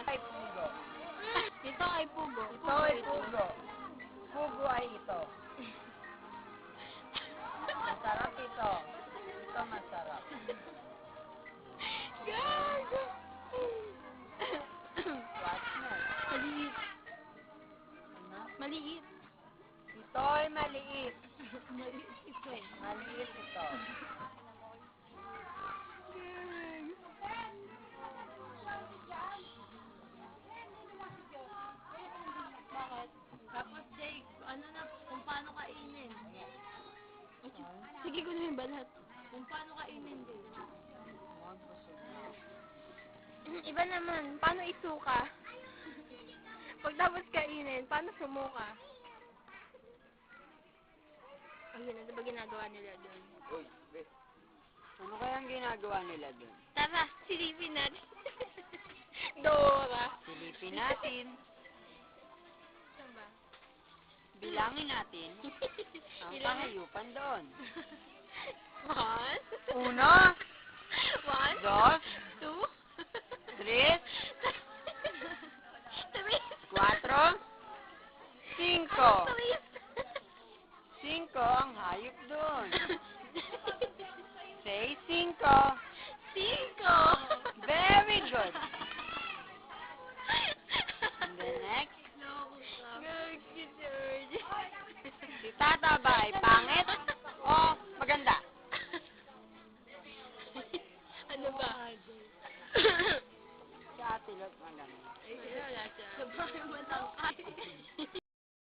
ay pugo. Ito ay pugo. Ito ay pugo. Pugo ay ito. Masarap ito. Ito masarap. Gago! What's next? Maliit. Ano? Maliit. Ito ay maliit. Maliit ito. Maliit ito. Bakit? Tapos, Jake, ano na, kung paano kainin. Sige ko na yung balat. Kung paano kainin din. Iba naman, paano isuka? Pagtapos kainin, paano sumuka? Ayun, ano ba ginagawa nila doon? Uy, ano kayang ginagawa nila dun? Tara, silipin natin. Dora. Silipin natin. Saan ba? Bilangin natin ang kahayupan doon. 1, 1, 1, 2, 2, 3, 4, 5. 5 ang hayop doon. Say 5. 5. Very good. And the next, Gagi, George. si Tata